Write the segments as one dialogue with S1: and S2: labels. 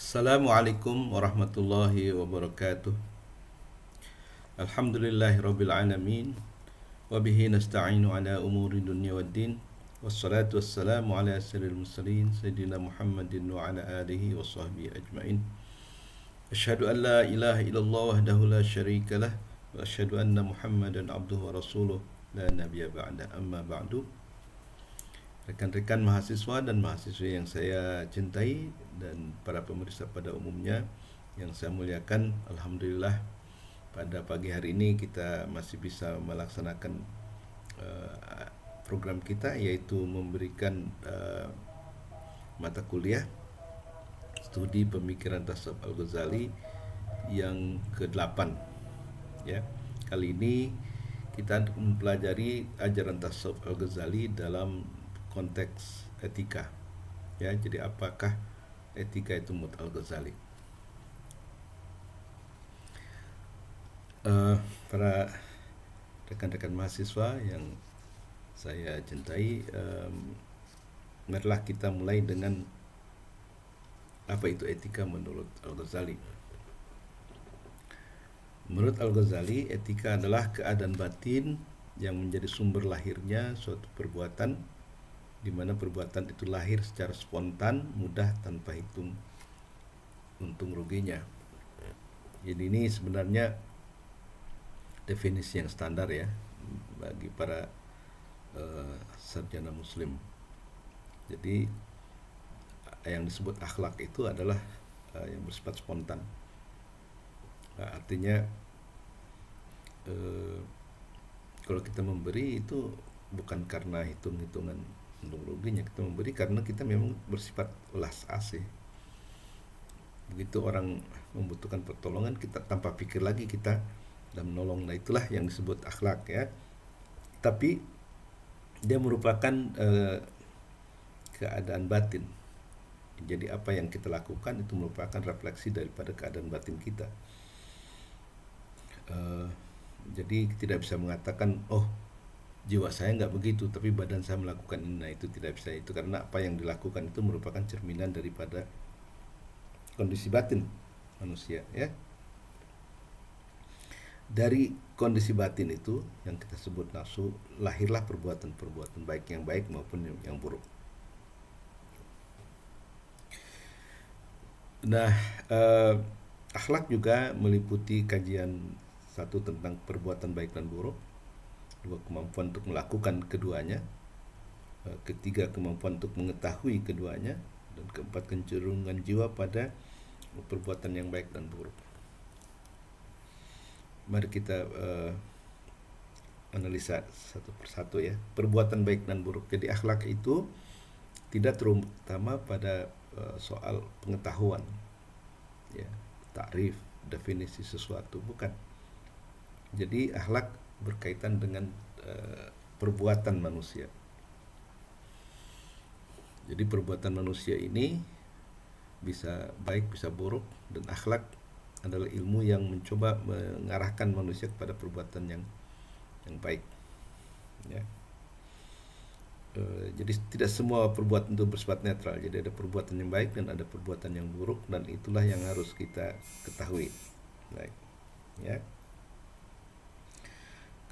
S1: Assalamualaikum warahmatullahi wabarakatuh. Alhamdulillahirabbil alamin wa bihi nasta'inu ala umuri dunya waddin. Wassalatu wassalamu ala asyril mursalin sayyidina Muhammadin wa ala alihi wa sahbihi ajmain. Asyhadu an la ilaha illallah wahdahu la syarika lah wa asyhadu anna Muhammadan abduhu wa rasuluh la nabiyya ba'da, amma ba'du. Rekan-rekan mahasiswa dan mahasiswi yang saya cintai dan para pemirsa pada umumnya yang saya muliakan, alhamdulillah pada pagi hari ini kita masih bisa melaksanakan program kita, yaitu memberikan mata kuliah studi pemikiran Tasawuf Al-Ghazali yang ke-8 ya. Kali ini kita mempelajari ajaran Tasawuf Al-Ghazali dalam konteks etika ya. Jadi apakah etika itu menurut Al-Ghazali? Para rekan-rekan mahasiswa yang saya cintai, marilah kita mulai dengan apa itu etika menurut Al-Ghazali. Menurut Al-Ghazali, etika adalah keadaan batin yang menjadi sumber lahirnya suatu perbuatan, di mana perbuatan itu lahir secara spontan, mudah, tanpa hitung untung ruginya. Jadi ini sebenarnya definisi yang standar ya bagi para sarjana muslim. Jadi yang disebut akhlak itu adalah yang bersifat spontan. Artinya kalau kita memberi itu bukan karena hitung-hitungan untung ruginya, kita memberi karena kita memang bersifat welas asih. Begitu orang membutuhkan pertolongan, kita tanpa pikir lagi kita dan menolong. Nah, itulah yang disebut akhlak ya. Tapi dia merupakan keadaan batin. Jadi apa yang kita lakukan itu merupakan refleksi daripada keadaan batin kita. Jadi tidak bisa mengatakan, oh jiwa saya nggak begitu, tapi badan saya melakukan ini. Nah, itu tidak bisa, itu karena apa yang dilakukan itu merupakan cerminan daripada kondisi batin manusia ya. Dari kondisi batin itu yang kita sebut nafsu, lahirlah perbuatan-perbuatan baik yang baik maupun yang buruk. Nah, akhlak juga meliputi kajian satu tentang perbuatan baik dan buruk, dua kemampuan untuk melakukan keduanya, ketiga kemampuan untuk mengetahui keduanya, dan keempat kecenderungan jiwa pada perbuatan yang baik dan buruk. Mari kita analisa satu persatu ya, perbuatan baik dan buruk. Jadi akhlak itu tidak terutama pada soal pengetahuan ya, takrif, definisi sesuatu, bukan. Jadi akhlak berkaitan dengan perbuatan manusia. Jadi perbuatan manusia ini bisa baik, bisa buruk, dan akhlak adalah ilmu yang mencoba mengarahkan manusia kepada perbuatan yang baik. Ya. Jadi tidak semua perbuatan itu bersifat netral. Jadi ada perbuatan yang baik dan ada perbuatan yang buruk, dan itulah yang harus kita ketahui. Baik. Ya.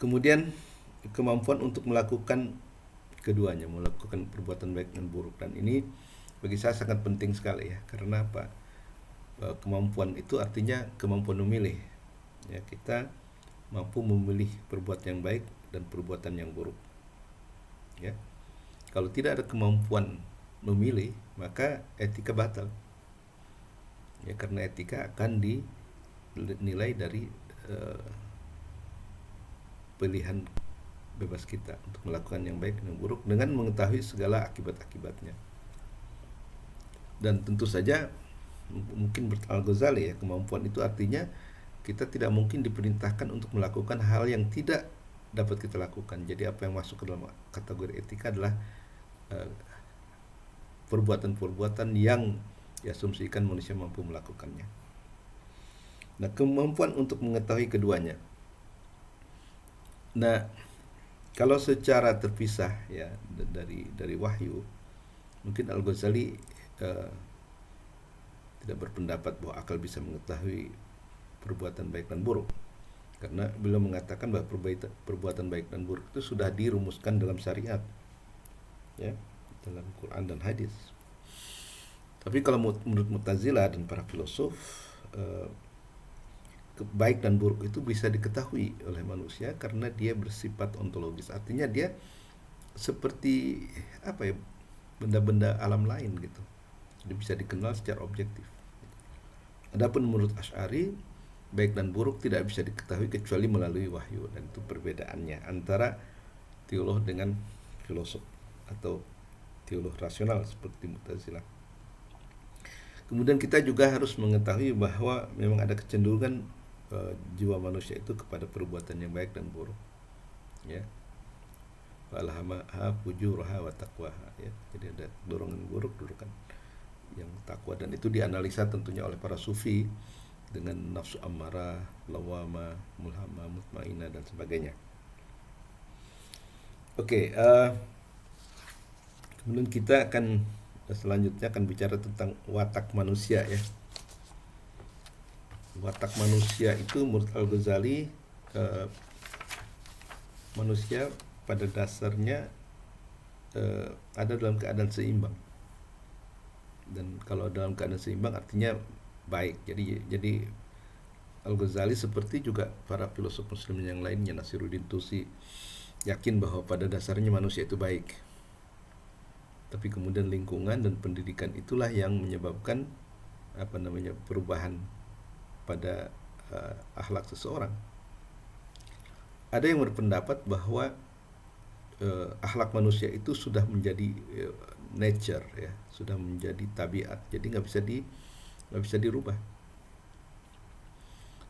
S1: Kemudian kemampuan untuk melakukan keduanya, melakukan perbuatan baik dan buruk, dan ini bagi saya sangat penting sekali ya. Karena apa? Kemampuan itu artinya kemampuan memilih ya, kita mampu memilih perbuatan yang baik dan perbuatan yang buruk ya. Kalau tidak ada kemampuan memilih, maka etika batal ya, karena etika akan dinilai dari pilihan bebas kita untuk melakukan yang baik dan yang buruk dengan mengetahui segala akibat-akibatnya. Dan tentu saja mungkin Al-Ghazali ya, kemampuan itu artinya kita tidak mungkin diperintahkan untuk melakukan hal yang tidak dapat kita lakukan. Jadi apa yang masuk ke dalam kategori etika adalah perbuatan-perbuatan yang diasumsikan manusia mampu melakukannya. Nah, kemampuan untuk mengetahui keduanya. Nah, kalau secara terpisah ya dari wahyu, mungkin Al-Ghazali tidak berpendapat bahwa akal bisa mengetahui perbuatan baik dan buruk, karena beliau mengatakan bahwa perbuatan baik dan buruk itu sudah dirumuskan dalam syariat, ya, dalam Quran dan hadis. Tapi kalau menurut Mu'tazilah dan para filosof, baik dan buruk itu bisa diketahui oleh manusia karena dia bersifat ontologis. Artinya dia seperti apa ya, benda-benda alam lain gitu. Dia bisa dikenal secara objektif. Adapun menurut Asy'ari, baik dan buruk tidak bisa diketahui kecuali melalui wahyu, dan itu perbedaannya antara teolog dengan filosof atau teolog rasional seperti Mu'tazilah. Kemudian kita juga harus mengetahui bahwa memang ada kecenderungan jiwa manusia itu kepada perbuatan yang baik dan buruk, ya. Falhamaha fujuraha wa taqwaha, ya. Jadi ada dorongan buruk, dorongan yang takwa, dan itu dianalisa tentunya oleh para sufi dengan nafsu ammarah, lawama, mulhama, mutmainah dan sebagainya. Oke, kemudian kita akan selanjutnya akan bicara tentang watak manusia, ya. Watak manusia itu menurut Al-Ghazali, manusia pada dasarnya ada dalam keadaan seimbang, dan kalau dalam keadaan seimbang artinya baik. Jadi Al-Ghazali seperti juga para filosof muslim yang lainnya, Nasiruddin Tusi, yakin bahwa pada dasarnya manusia itu baik, tapi kemudian lingkungan dan pendidikan itulah yang menyebabkan perubahan pada akhlak seseorang. Ada yang berpendapat bahwa akhlak manusia itu sudah menjadi nature, ya, sudah menjadi tabiat, jadi nggak bisa dirubah.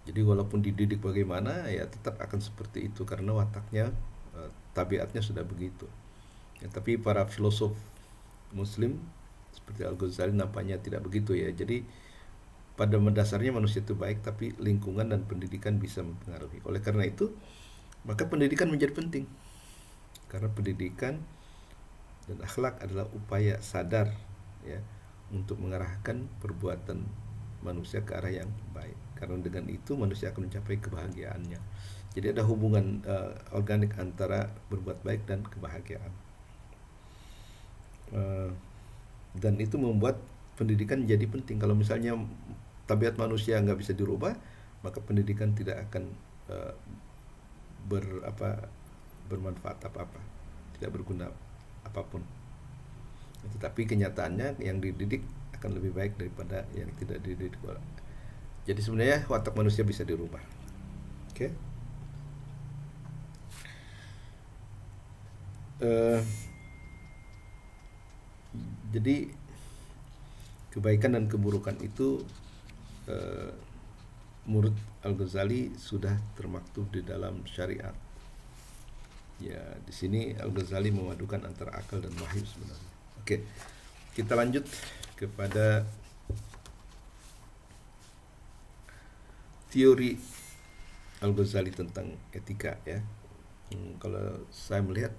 S1: Jadi walaupun dididik bagaimana, ya tetap akan seperti itu karena wataknya, tabiatnya sudah begitu. Ya, tapi para filosof Muslim seperti Al-Ghazali nampaknya tidak begitu, ya. Jadi pada dasarnya manusia itu baik, tapi lingkungan dan pendidikan bisa mempengaruhi. Oleh karena itu, maka pendidikan menjadi penting. Karena pendidikan dan akhlak adalah upaya sadar, ya, untuk mengarahkan perbuatan manusia ke arah yang baik. Karena dengan itu manusia akan mencapai kebahagiaannya. Jadi ada hubungan organik antara berbuat baik dan kebahagiaan. Dan itu membuat pendidikan jadi penting. Kalau misalnya tabiat manusia nggak bisa dirubah, maka pendidikan tidak akan bermanfaat apa-apa, tidak berguna apapun. Tetapi kenyataannya yang dididik akan lebih baik daripada yang tidak dididik. Jadi sebenarnya watak manusia bisa dirubah. Oke. Jadi kebaikan dan keburukan itu menurut Al-Ghazali sudah termaktub di dalam syariat. Ya, di sini Al-Ghazali memadukan antara akal dan wahyu sebenarnya. Oke, kita lanjut kepada teori Al-Ghazali tentang etika, ya. Kalau saya melihat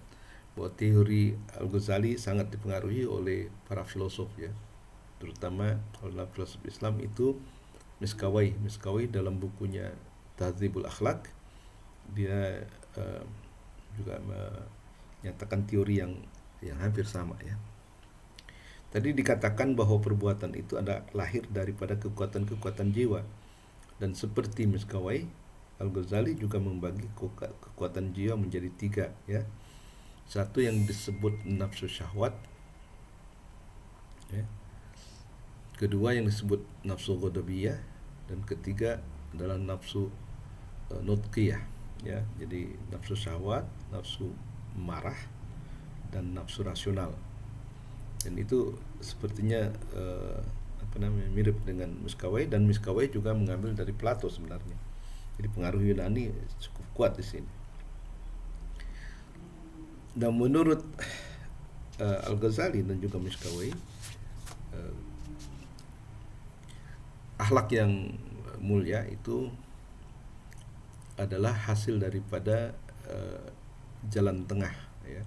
S1: bahwa teori Al-Ghazali sangat dipengaruhi oleh para filosof, ya, terutama kalau filosof Islam itu Miskawai dalam bukunya Tahdzibul Akhlaq, dia juga menyatakan teori yang hampir sama, ya. Tadi dikatakan bahwa perbuatan itu ada lahir daripada kekuatan-kekuatan jiwa, dan seperti Miskawai, Al-Ghazali juga membagi kekuatan jiwa menjadi 3, ya. Satu yang disebut nafsu syahwat, ya. Kedua yang disebut nafsu ghadabiyah, dan ketiga adalah nafsu nutqiyah, ya. Jadi nafsu syahwat, nafsu marah, dan nafsu rasional. Dan itu sepertinya mirip dengan Miskawai, dan Miskawai juga mengambil dari Plato sebenarnya. Jadi pengaruh Yunani cukup kuat di sini. Dan menurut Al-Ghazali dan juga Miskawai, akhlak yang mulia itu adalah hasil daripada jalan tengah, ya,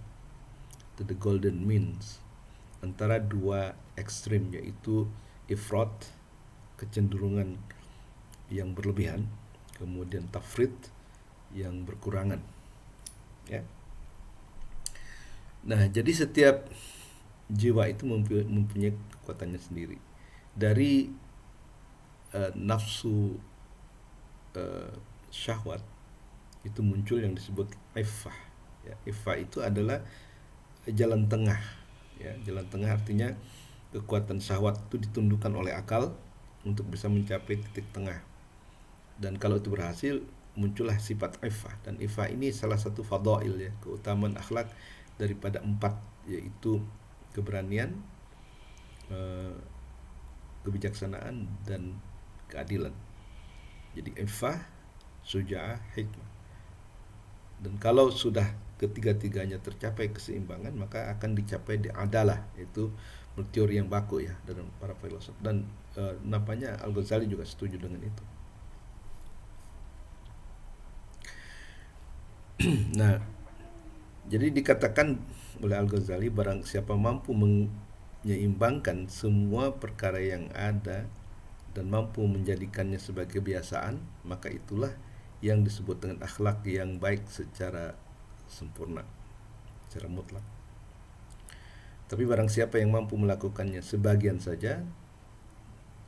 S1: the golden means antara dua ekstrim, yaitu ifrat kecenderungan yang berlebihan, kemudian tafrid yang berkurangan, ya. Nah, jadi setiap jiwa itu mempunyai kekuatannya sendiri. Dari nafsu syahwat itu muncul yang disebut iffah, ya. Iffah itu adalah jalan tengah, ya. Jalan tengah artinya kekuatan syahwat itu ditundukkan oleh akal untuk bisa mencapai titik tengah. Dan kalau itu berhasil, muncullah sifat iffah. Dan iffah ini salah satu fadail, ya, keutamaan akhlak daripada 4, yaitu keberanian, kebijaksanaan, dan keadilan. Jadi iffah, syuja'ah, hikmah. Dan kalau sudah ketiga-tiganya tercapai keseimbangan, maka akan dicapai di adalah, yaitu teori yang baku, ya, dalam para filosof. Dan nampaknya Al-Ghazali juga setuju dengan itu. Nah, jadi dikatakan oleh Al-Ghazali, barang siapa mampu menyeimbangkan semua perkara yang ada dan mampu menjadikannya sebagai kebiasaan, maka itulah yang disebut dengan akhlak yang baik secara sempurna, secara mutlak. Tapi barang siapa yang mampu melakukannya sebagian saja,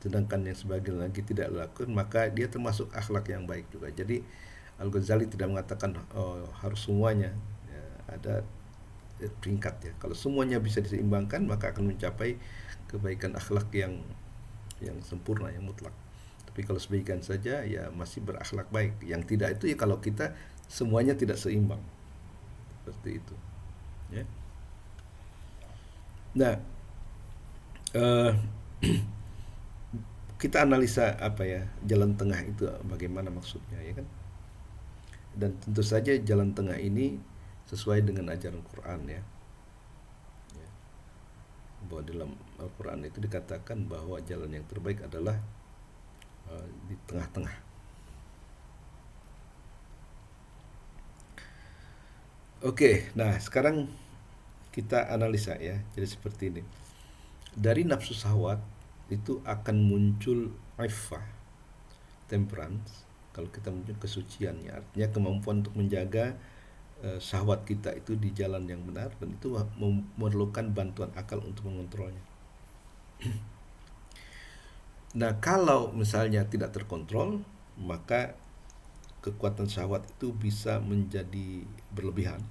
S1: sedangkan yang sebagian lagi tidak lakukan, maka dia termasuk akhlak yang baik juga. Jadi Al-Ghazali tidak mengatakan harus semuanya, ya, ada peringkat, ya. Kalau semuanya bisa diseimbangkan, maka akan mencapai kebaikan akhlak yang sempurna, yang mutlak. Tapi kalau sebagian saja, ya masih berakhlak baik. Yang tidak itu, ya kalau kita semuanya tidak seimbang, seperti itu, ya. Nah, kita analisa apa, ya, jalan tengah itu bagaimana maksudnya, ya kan? Dan tentu saja jalan tengah ini sesuai dengan ajaran Quran, ya. Bahwa dalam Al-Quran itu dikatakan bahwa jalan yang terbaik adalah di tengah-tengah. Oke, nah sekarang kita analisa, ya. Jadi seperti ini. Dari nafsu syahwat itu akan muncul iffah, temperance. Kalau kita muncul kesuciannya, artinya kemampuan untuk menjaga syahwat kita itu di jalan yang benar, dan itu memerlukan bantuan akal untuk mengontrolnya. Nah, kalau misalnya tidak terkontrol, maka kekuatan syahwat itu bisa menjadi berlebihan,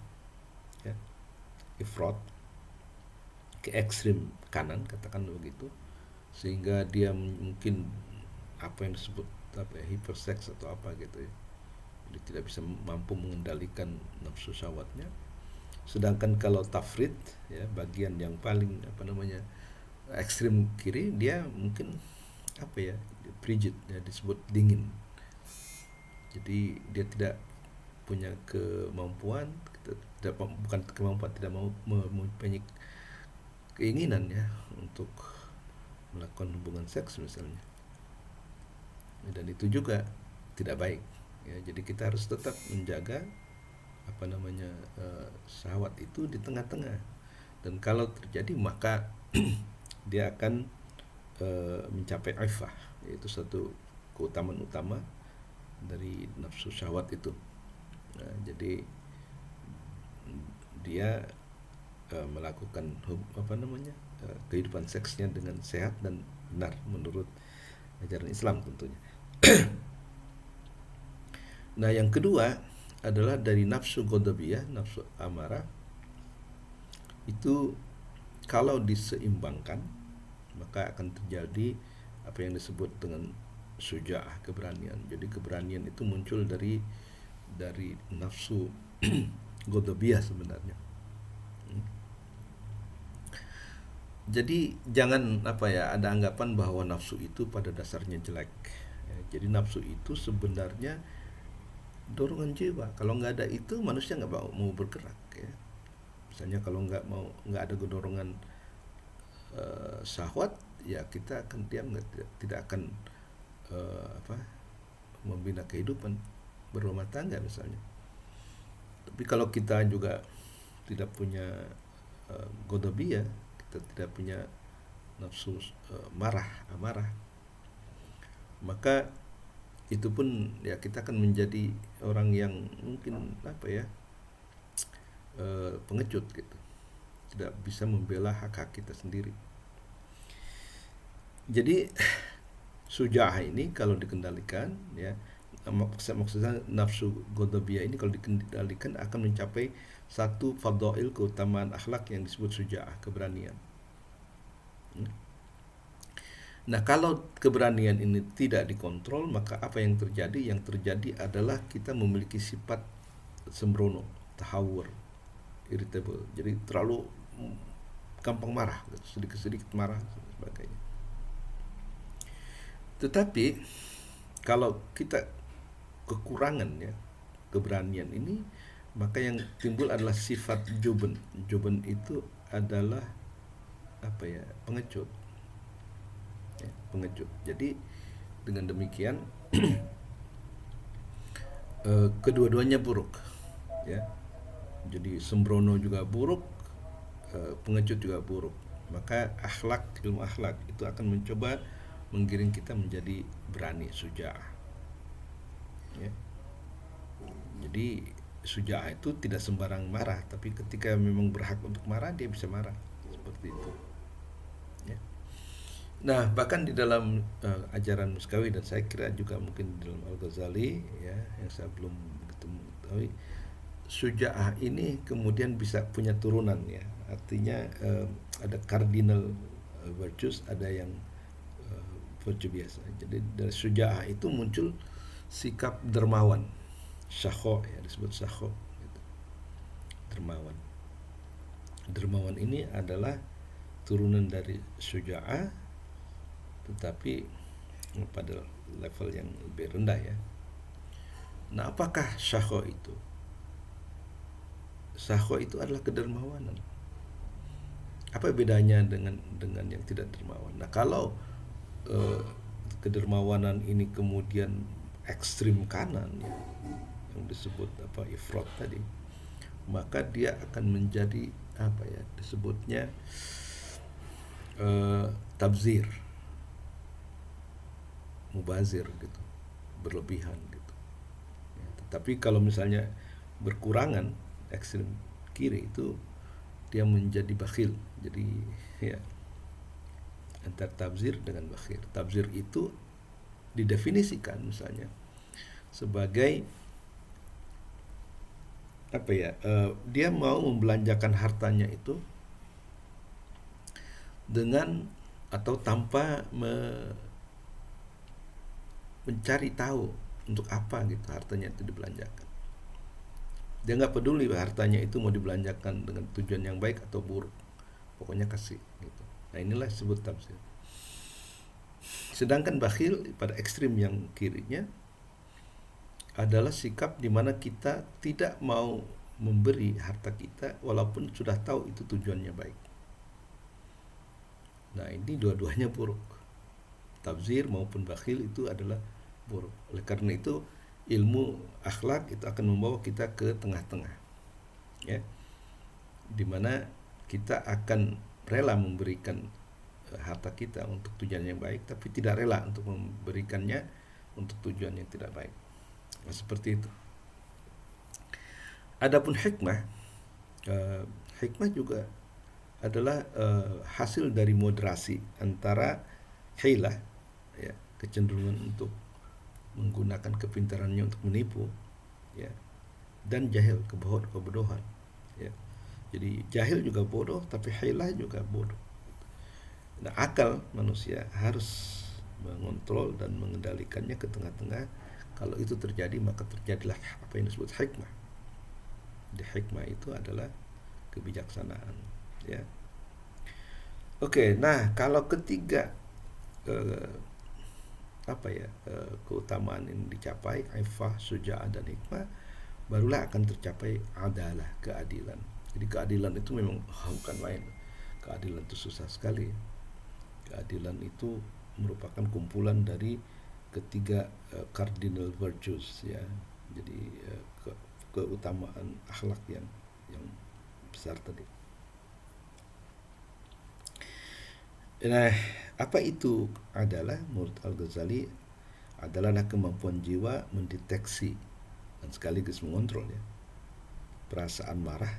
S1: ya, ifrat, ke ekstrim kanan, katakan begitu, sehingga dia mungkin apa yang disebut hiperseks atau apa gitu, ya. Jadi tidak bisa mampu mengendalikan nafsu syahwatnya. Sedangkan kalau tafrid, ya, bagian yang paling ekstrim kiri, dia mungkin frigid, ya, disebut dingin. Jadi dia tidak punya kemampuan, bukan kemampuan, tidak mau mempunyai keinginan, ya, untuk melakukan hubungan seks misalnya. Dan itu juga tidak baik, ya. Jadi kita harus tetap menjaga syahwat itu di tengah-tengah. Dan kalau terjadi, maka dia akan mencapai iffah, yaitu satu keutamaan utama dari nafsu syahwat itu. Nah, jadi dia melakukan kehidupan seksnya dengan sehat dan benar menurut ajaran Islam tentunya. Nah, yang kedua adalah dari nafsu ghadabiyah, nafsu amarah. Itu kalau diseimbangkan, maka akan terjadi apa yang disebut dengan syuja'ah, keberanian. Jadi keberanian itu muncul dari nafsu ghadabiyah sebenarnya. Jadi jangan ada anggapan bahwa nafsu itu pada dasarnya jelek, ya. Jadi nafsu itu sebenarnya dorongan jiwa. Kalau nggak ada itu, manusia nggak mau bergerak, ya. Misalnya kalau nggak ada dorongan syahwat, ya kita akan diam, tidak akan membina kehidupan berumah tangga misalnya. Tapi kalau kita juga tidak punya ghadabiyah, kita tidak punya nafsu amarah, maka itu pun ya kita akan menjadi orang yang mungkin pengecut gitu, tidak bisa membela hak-hak kita sendiri. Jadi suja'ah ini kalau dikendalikan ya, maksudnya nafsu ghadabiyah ini kalau dikendalikan akan mencapai satu fadail keutamaan akhlak yang disebut suja'ah, keberanian. Nah, kalau keberanian ini tidak dikontrol, maka apa yang terjadi? Yang terjadi adalah kita memiliki sifat sembrono, tahawur, irritable. Jadi terlalu gampang marah, sedikit-sedikit marah dan sebagainya. Tetapi kalau kita kekurangan ya keberanian ini, maka yang timbul adalah sifat juben. Juben itu adalah pengecut. Ya, pengecut. Jadi dengan demikian kedua-duanya buruk. Ya, jadi sembrono juga buruk, pengecut juga buruk. Maka ilmu akhlak itu akan mencoba menggiring kita menjadi berani, suja'ah. Ya. Jadi suja'ah itu tidak sembarang marah, tapi ketika memang berhak untuk marah, dia bisa marah seperti itu. Ya. Nah, bahkan di dalam ajaran Muskawi, dan saya kira juga mungkin di dalam Al-Ghazali ya, yang saya belum mengetahui, suja'ah ini kemudian bisa punya turunan ya. Artinya ada cardinal virtues, ada yang virtue biasa. Jadi dari suja'ah itu muncul sikap dermawan, syakho ya, disebut syakho gitu. Dermawan ini adalah turunan dari suja'ah, tetapi pada level yang lebih rendah ya. Nah, apakah syakho itu? Syakho itu adalah kedermawanan. Apa bedanya dengan yang tidak dermawan? Nah, kalau kedermawanan ini kemudian ekstrim kanan ya, yang disebut ifrat tadi, maka dia akan menjadi disebutnya tabzir, mubazir gitu, berlebihan gitu ya. Tetapi kalau misalnya berkurangan, ekstrim kiri itu dia menjadi bakhil. Jadi ya, antara tabzir dengan bakhil. Tabzir itu didefinisikan misalnya sebagai dia mau membelanjakan hartanya itu dengan atau tanpa mencari tahu untuk apa gitu hartanya itu dibelanjakan. Dia nggak peduli hartanya itu mau dibelanjakan dengan tujuan yang baik atau buruk, pokoknya kasih gitu. Nah, inilah disebut tabzir. Sedangkan bakhil pada ekstrim yang kirinya adalah sikap di mana kita tidak mau memberi harta kita walaupun sudah tahu itu tujuannya baik. Nah, ini dua-duanya buruk. Tabzir maupun bakhil itu adalah buruk. Oleh karena itu ilmu akhlak itu akan membawa kita ke tengah-tengah. Ya. Di mana kita akan rela memberikan harta kita untuk tujuan yang baik, tapi tidak rela untuk memberikannya untuk tujuan yang tidak baik. Nah, seperti itu. Adapun hikmah, hikmah juga adalah hasil dari moderasi antara hilah ya, kecenderungan untuk menggunakan kepintarannya untuk menipu ya, dan jahil, kebodohan ya. Jadi jahil juga bodoh, tapi hilah juga bodoh. Nah, akal manusia harus mengontrol dan mengendalikannya ke tengah-tengah. Kalau itu terjadi, maka terjadilah apa yang disebut hikmah. Di hikmah itu adalah kebijaksanaan ya. Oke, nah kalau ketiga keutamaan ini dicapai, ifah, syuja'ah dan hikmah, barulah akan tercapai adalah, keadilan. Jadi keadilan itu memang bukan main. Keadilan itu susah sekali. Keadilan itu merupakan kumpulan dari ketiga cardinal virtues ya. Jadi keutamaan akhlak yang besar tadi. Nah, apa itu adalah menurut Al-Ghazali? adalah kemampuan jiwa mendeteksi dan sekaligus mengontrol ya perasaan marah,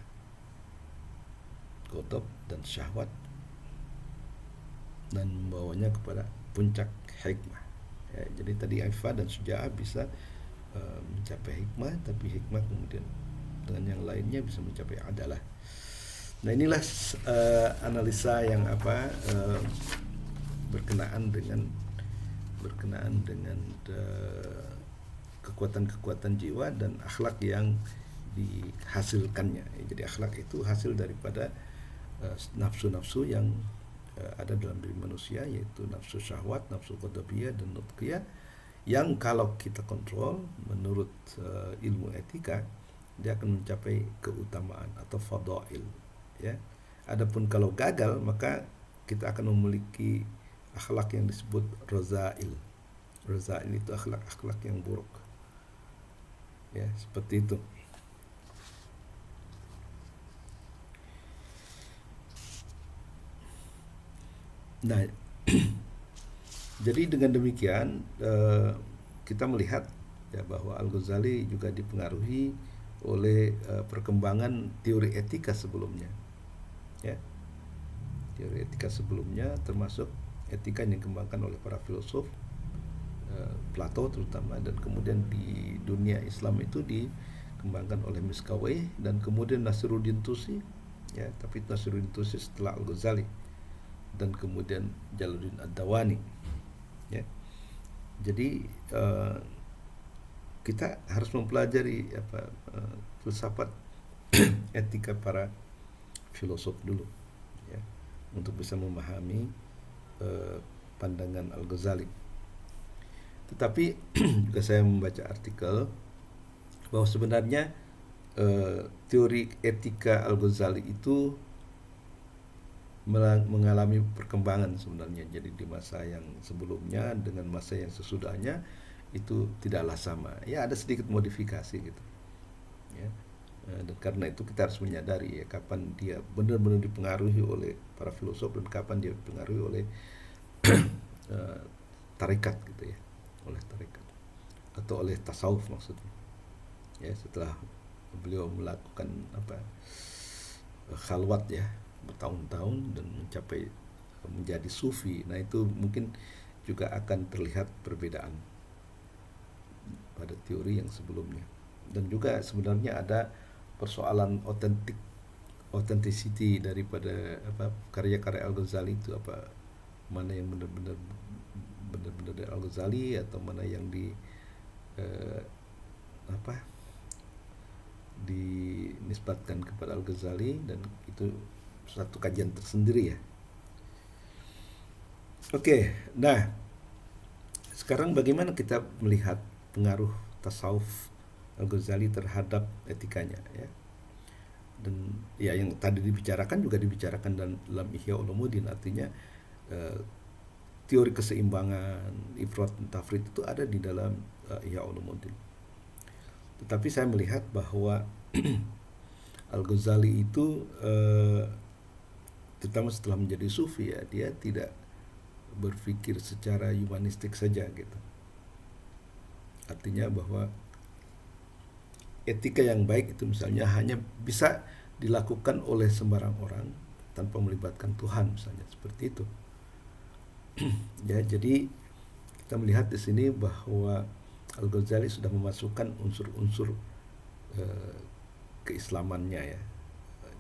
S1: ghadab dan syahwat, dan membawanya kepada puncak hikmah ya. Jadi tadi ifah dan syuja'ah bisa mencapai hikmah, tapi hikmah kemudian dengan yang lainnya bisa mencapai adalah. Nah inilah analisa yang berkenaan dengan kekuatan-kekuatan jiwa dan akhlak yang dihasilkannya. Jadi akhlak itu hasil daripada nafsu-nafsu yang ada dalam diri manusia, yaitu nafsu syahwat, nafsu ghadabiyah dan nutqiyah, yang kalau kita kontrol menurut ilmu etika dia akan mencapai keutamaan atau fadail ya. Adapun kalau gagal maka kita akan memiliki akhlak yang disebut razail. Razail itu akhlak yang buruk ya, seperti itu. Nah jadi dengan demikian kita melihat ya bahwa Al-Ghazali juga dipengaruhi oleh perkembangan teori etika sebelumnya ya. Teori etika sebelumnya termasuk etika yang dikembangkan oleh para filosof, Plato terutama, dan kemudian di dunia Islam itu dikembangkan oleh Miskawayh dan kemudian Nasiruddin Tusi ya, tapi Nasiruddin Tusi setelah Al-Ghazali, dan kemudian Jalaluddin Ad-Dawani ya. Jadi kita harus mempelajari filsafat etika para filosof dulu ya, untuk bisa memahami pandangan Al-Ghazali. Tetapi juga saya membaca artikel bahwa sebenarnya teori etika Al-Ghazali itu mengalami perkembangan sebenarnya. Jadi di masa yang sebelumnya dengan masa yang sesudahnya itu tidaklah sama ya, ada sedikit modifikasi gitu ya. Dan karena itu kita harus menyadari ya kapan dia benar-benar dipengaruhi oleh para filosof dan kapan dia dipengaruhi oleh tarekat gitu ya, oleh tarekat atau oleh tasawuf maksudnya ya, setelah beliau melakukan khalwat ya bertahun-tahun dan mencapai menjadi sufi. Nah itu mungkin juga akan terlihat perbedaan pada teori yang sebelumnya. Dan juga sebenarnya ada persoalan authenticity daripada karya-karya Al-Ghazali itu, mana yang benar-benar dari Al-Ghazali atau mana yang dinisbatkan kepada Al-Ghazali, dan itu satu kajian tersendiri ya. Oke, nah sekarang bagaimana kita melihat pengaruh tasawuf Al-Ghazali terhadap etikanya ya. Dan ya yang tadi dibicarakan juga dibicarakan dalam Ihya Ulumuddin, artinya teori keseimbangan, ifrat dan tafrid itu ada di dalam Ihya Ulumuddin. Tetapi saya melihat bahwa Al-Ghazali itu terutama setelah menjadi sufi ya, dia tidak berpikir secara humanistik saja gitu. Artinya bahwa etika yang baik itu misalnya hanya bisa dilakukan oleh sembarang orang tanpa melibatkan Tuhan misalnya, seperti itu. Ya, jadi kita melihat di sini bahwa Al-Ghazali sudah memasukkan unsur-unsur keislamannya ya.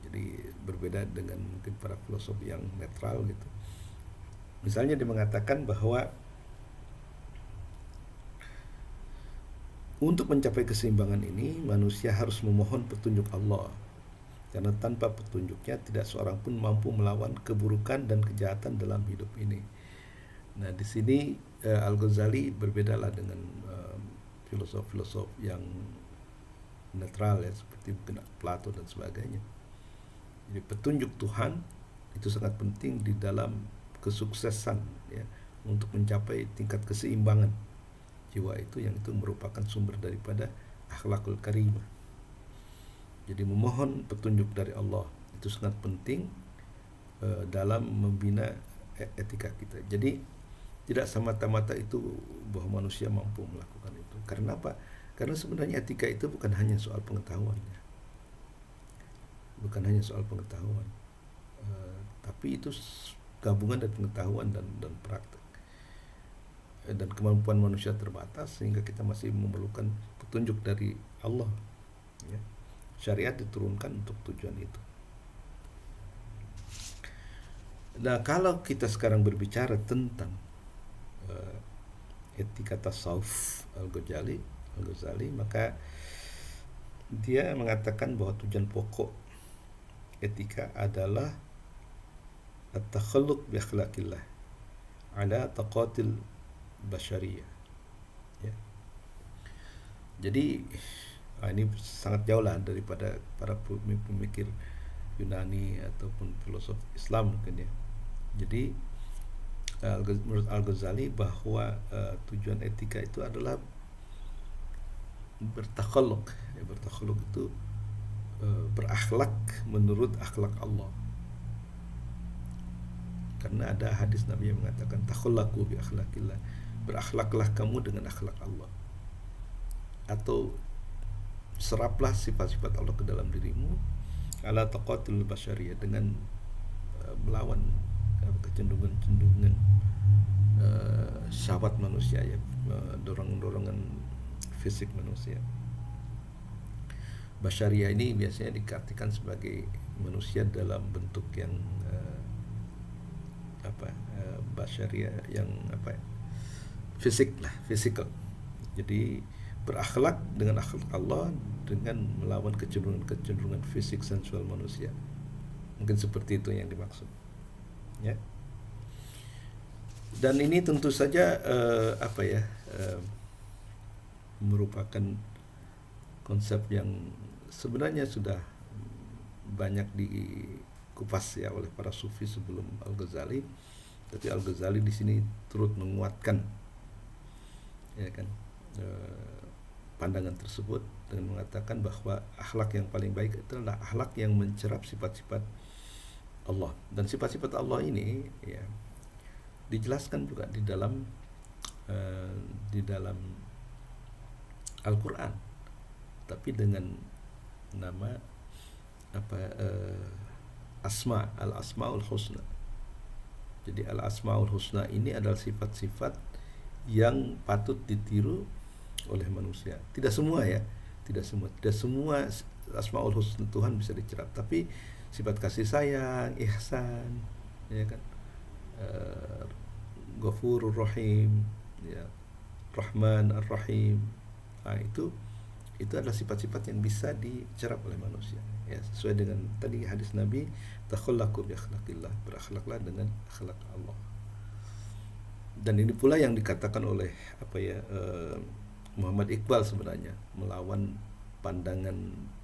S1: Jadi berbeda dengan mungkin para filosof yang netral gitu. Misalnya dia mengatakan bahwa untuk mencapai keseimbangan ini manusia harus memohon petunjuk Allah, karena tanpa petunjuknya tidak seorang pun mampu melawan keburukan dan kejahatan dalam hidup ini. Nah di sini Al-Ghazali berbedalah dengan filosof-filosof yang netral ya, seperti mungkin Plato dan sebagainya. Jadi petunjuk Tuhan itu sangat penting di dalam kesuksesan ya, untuk mencapai tingkat keseimbangan jiwa itu, yang itu merupakan sumber daripada akhlakul karimah. Jadi memohon petunjuk dari Allah itu sangat penting dalam membina etika kita. Jadi Tidak semata-mata itu bahwa manusia mampu melakukan itu. Karena apa? Karena sebenarnya etika itu bukan hanya soal pengetahuan, ya. Bukan hanya soal pengetahuan, tapi itu gabungan dari pengetahuan dan praktek. Dan kemampuan manusia terbatas sehingga kita masih memerlukan petunjuk dari Allah, ya. Syariat diturunkan untuk tujuan itu. Nah, kalau kita sekarang berbicara tentang etika tasawuf Al-Ghazali, maka dia mengatakan bahwa tujuan pokok etika adalah at-takhalluq bi akhlaqillah ala taqatil basyariyah, ya. Jadi ini sangat jauh lah daripada para pemikir Yunani ataupun filosof Islam mungkin, ya. Jadi menurut Al-Ghazali bahwa tujuan etika itu adalah bertakhalluq, ya. Bertakhalluq itu berakhlak menurut akhlak Allah. Karena ada hadis Nabi yang mengatakan takhallaqu bi akhlaqillah, berakhlaklah kamu dengan akhlak Allah, atau seraplah sifat-sifat Allah ke dalam dirimu ala taqatul basyariyah, dengan melawan kecenderungan syahwat manusia, ya, dorongan fisik manusia. Basyariyah ini biasanya diartikan sebagai manusia dalam bentuk yang basyariyah yang fisik lah, physical. Jadi berakhlak dengan akhlak Allah dengan melawan kecenderungan fisik sensual manusia. Mungkin seperti itu yang dimaksud, ya. Dan ini tentu saja merupakan konsep yang sebenarnya sudah banyak dikupas, ya, oleh para sufi sebelum Al-Ghazali. Tapi Al-Ghazali di sini turut menguatkan, ya kan, pandangan tersebut dengan mengatakan bahwa akhlak yang paling baik itu adalah akhlak yang mencerap sifat-sifat Allah. Dan sifat-sifat Allah ini, ya, dijelaskan juga di dalam Al-Quran, tapi dengan nama al-asmaul husna. Jadi al-asmaul husna ini adalah sifat-sifat yang patut ditiru oleh manusia. Tidak semua, ya, tidak semua asmaul husna Tuhan bisa dicerap, tapi sifat kasih sayang, ihsan, ya kan, Ghafurur Rahim, ya, Rahman Ar-Rahim. Itu adalah sifat-sifat yang bisa dicerap oleh manusia, ya, sesuai dengan tadi hadis Nabi, takhallaqu bi akhlaqillah, berakhlaklah dengan akhlak Allah. Dan ini pula yang dikatakan oleh Muhammad Iqbal sebenarnya, melawan pandangan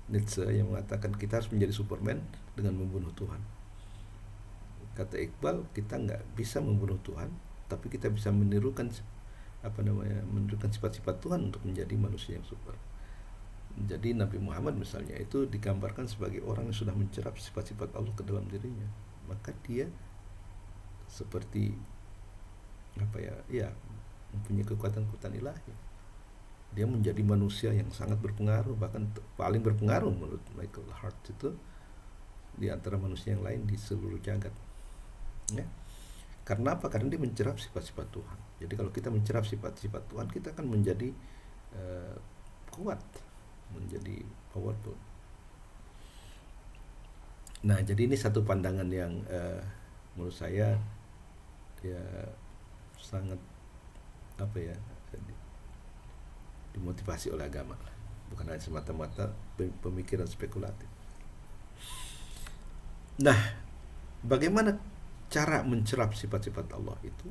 S1: Nietzsche yang mengatakan kita harus menjadi Superman dengan membunuh Tuhan. Kata Iqbal, kita nggak bisa membunuh Tuhan, tapi kita bisa menirukan sifat-sifat Tuhan untuk menjadi manusia yang super. Jadi Nabi Muhammad misalnya itu digambarkan sebagai orang yang sudah mencerap sifat-sifat Allah ke dalam dirinya, maka dia seperti mempunyai kekuatan ilahi. Dia menjadi manusia yang sangat berpengaruh, bahkan paling berpengaruh menurut Michael Hart itu di antara manusia yang lain di seluruh jagat, ya. Karena apa? Karena dia mencerap sifat-sifat Tuhan. Jadi kalau kita mencerap sifat-sifat Tuhan, kita akan menjadi kuat, menjadi powerful. Nah, jadi ini satu pandangan yang menurut saya, ya, sangat dimotivasi oleh agama, bukan hanya semata-mata pemikiran spekulatif. Nah, bagaimana cara mencerap sifat-sifat Allah itu?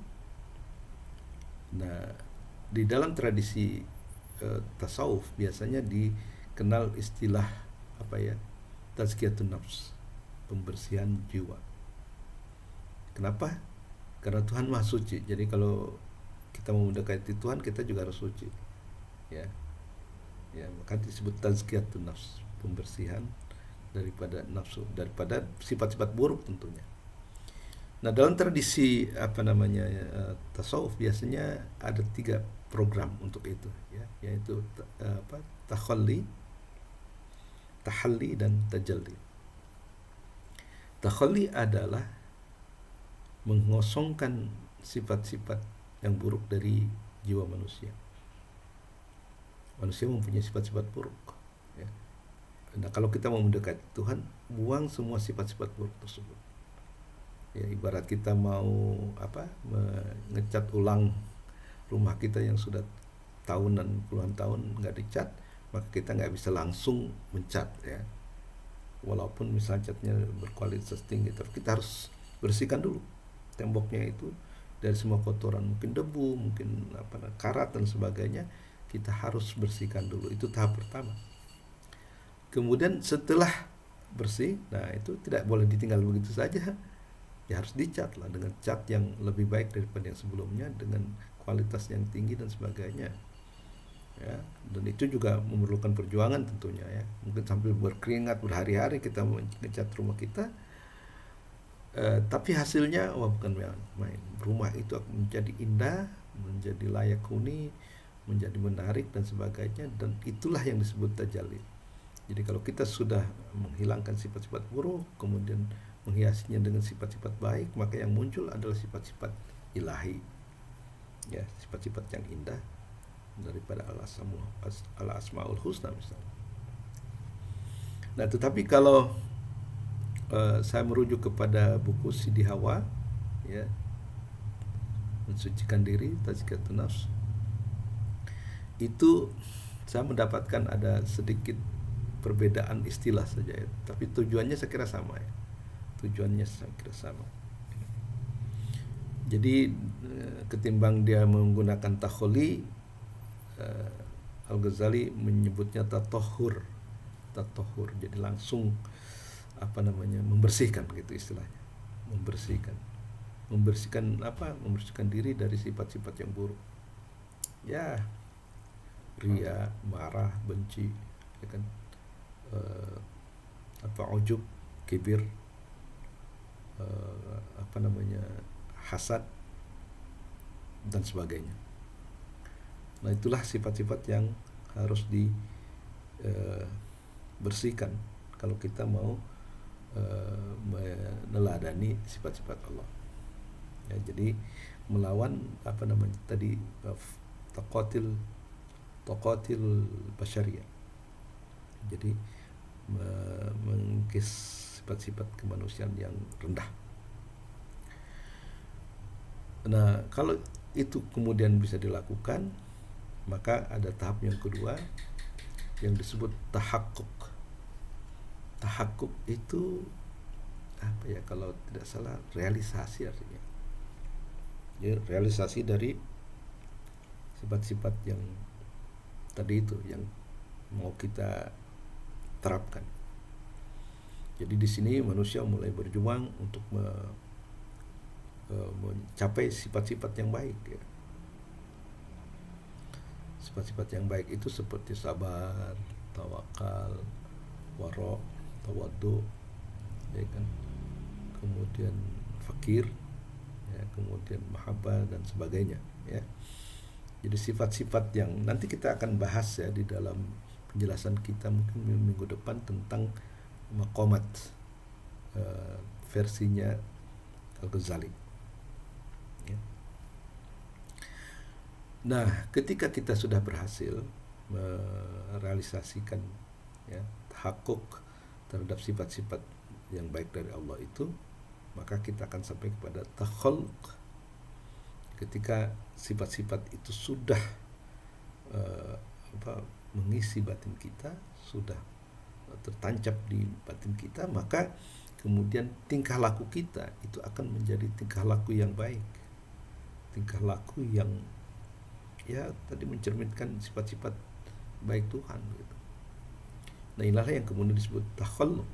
S1: Nah, di dalam tradisi tasawuf biasanya dikenal istilah tazkiyatun nafs, pembersihan jiwa. Kenapa? Karena Tuhan Maha Suci. Jadi kalau kita mau mendekati Tuhan, kita juga harus suci, ya. Ya, maka disebut tazkiyatun nafs, pembersihan daripada nafsu, daripada sifat-sifat buruk tentunya. Nah, dalam tradisi tasawuf biasanya ada 3 program untuk itu, ya, yaitu takhalli, tahalli, dan tajalli. Takhalli adalah mengosongkan sifat-sifat yang buruk dari jiwa manusia. Manusia mempunyai sifat-sifat buruk, ya. Nah, kalau kita mau mendekati Tuhan, buang semua sifat-sifat buruk tersebut. Ya, ibarat kita mau mengecat ulang rumah kita yang sudah tahunan, puluhan tahun nggak dicat, maka kita nggak bisa langsung mencat, ya. Walaupun misalnya catnya berkualitas tinggi, tapi kita harus bersihkan dulu temboknya itu dari semua kotoran, mungkin debu, mungkin karat dan sebagainya. Kita harus bersihkan dulu, itu tahap pertama. Kemudian setelah bersih, nah itu tidak boleh ditinggal begitu saja, ya harus dicat lah dengan cat yang lebih baik daripada yang sebelumnya, dengan kualitas yang tinggi dan sebagainya, ya. Dan itu juga memerlukan perjuangan tentunya, ya. Mungkin sambil berkeringat berhari-hari kita mengecat rumah kita, tapi hasilnya bukan main. Rumah itu menjadi indah, menjadi layak huni, menjadi menarik dan sebagainya, dan itulah yang disebut tajalli. Jadi kalau kita sudah menghilangkan sifat-sifat buruk, kemudian menghiasinya dengan sifat-sifat baik, maka yang muncul adalah sifat-sifat ilahi, ya, sifat-sifat yang indah daripada al-asmaul husna misalnya. Nah, tetapi kalau saya merujuk kepada buku Sidi Hawa, ya, mensucikan diri, tazkiyatun nafs, itu saya mendapatkan ada sedikit perbedaan istilah saja, ya. Tapi tujuannya saya kira sama, ya. Jadi ketimbang dia menggunakan takholli, Al-Ghazali menyebutnya tatohur. Jadi langsung membersihkan, gitu istilahnya. Membersihkan diri dari sifat-sifat yang buruk, ya, ria, marah, benci, ya kan, ujub, kibir, hasad dan sebagainya. Nah, itulah sifat-sifat yang harus dibersihkan kalau kita mau meneladani sifat-sifat Allah, ya. Jadi melawan tadi taqatil basyariyah. Jadi mengikis sifat-sifat kemanusiaan yang rendah. Nah, kalau itu kemudian bisa dilakukan, maka ada tahap yang kedua yang disebut tahakkuk. Tahakkuk itu kalau tidak salah realisasi artinya. Ya, realisasi dari sifat-sifat yang tadi itu yang mau kita terapkan. Jadi di sini manusia mulai berjuang untuk mencapai sifat-sifat yang baik, ya. Sifat-sifat yang baik itu seperti sabar, tawakal, wara', tawaddu, ya kan, kemudian fakir, ya, kemudian mahabbah dan sebagainya, ya. Jadi sifat-sifat yang nanti kita akan bahas, ya, di dalam penjelasan kita mungkin minggu depan tentang maqamat, versinya Al-Ghazali, ya. Nah, ketika kita sudah berhasil merealisasikan, ya, tahakkuk terhadap sifat-sifat yang baik dari Allah itu, maka kita akan sampai kepada takhalluq. Ketika sifat-sifat itu sudah mengisi batin kita, sudah tertancap di batin kita, maka kemudian tingkah laku kita itu akan menjadi tingkah laku yang baik, tingkah laku yang, ya, tadi mencerminkan sifat-sifat baik Tuhan, gitu. Nah, inilah yang kemudian disebut takhalluq,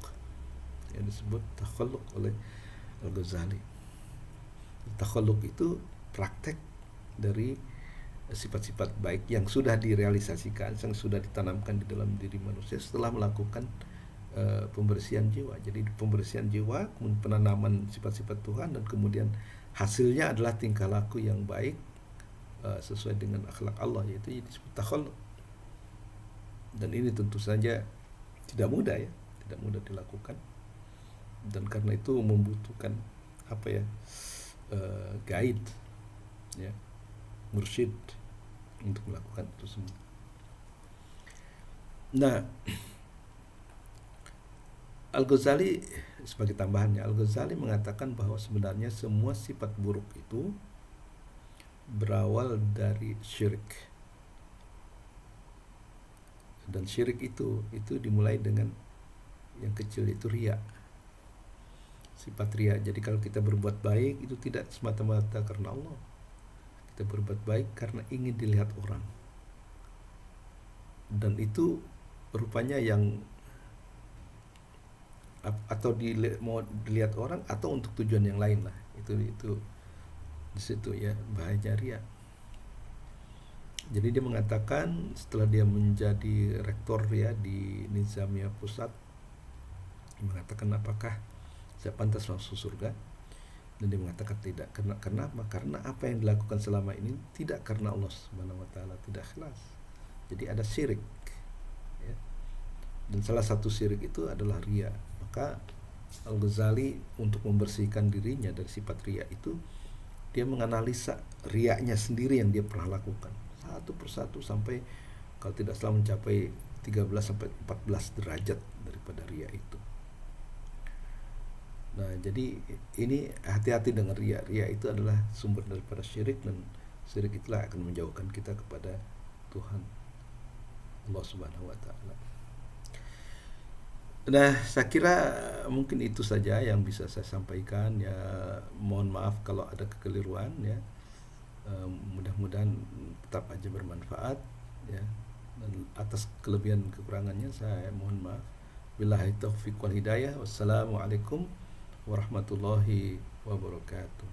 S1: yang disebut takhalluq oleh Al-Ghazali. Takhalluq itu praktek dari sifat-sifat baik yang sudah direalisasikan, yang sudah ditanamkan di dalam diri manusia setelah melakukan pembersihan jiwa. Jadi pembersihan jiwa, penanaman sifat-sifat Tuhan, dan kemudian hasilnya adalah tingkah laku yang baik sesuai dengan akhlak Allah, yaitu disebut takhalluk. Dan ini tentu saja tidak mudah ya, tidak mudah dilakukan, dan karena itu membutuhkan apa ya, guide ya, mursyid untuk melakukan itu semua. Nah, Al-Ghazali sebagai tambahannya, Al-Ghazali mengatakan bahwa sebenarnya semua sifat buruk itu berawal dari syirik. Dan syirik itu dimulai dengan yang kecil, itu riya. Sifat riya. Jadi kalau kita berbuat baik itu tidak semata-mata karena Allah. Kita berbuat baik karena ingin dilihat orang. Dan itu rupanya yang atau mau dilihat orang atau untuk tujuan yang lain lah. Itu di situ ya bahaya riya. Jadi dia mengatakan setelah dia menjadi rektor ya di Nizamiyah Pusat, dia mengatakan apakah saya pantas masuk surga? Dan dia mengatakan tidak. Karena apa yang dilakukan selama ini tidak karena Allah Subhanahu wa taala, tidak ikhlas. Jadi ada syirik ya. Dan salah satu syirik itu adalah riya. Maka Al-Ghazali untuk membersihkan dirinya dari sifat riya itu, dia menganalisa riyanya sendiri yang dia pernah lakukan satu persatu sampai kalau tidak salah mencapai 13 sampai 14 derajat daripada riya itu. Nah, jadi ini hati-hati dengan riya. Riya itu adalah sumber daripada syirik, dan syirik itulah akan menjauhkan kita kepada Tuhan Allah Subhanahu wa taala. Nah, saya kira mungkin itu saja yang bisa saya sampaikan ya. Mohon maaf kalau ada kekeliruan ya. Mudah-mudahan tetap aja bermanfaat ya. Dan atas kelebihan kekurangannya saya mohon maaf. Billahi taufiq wal hidayah. Wassalamualaikum warahmatullahi wabarakatuh.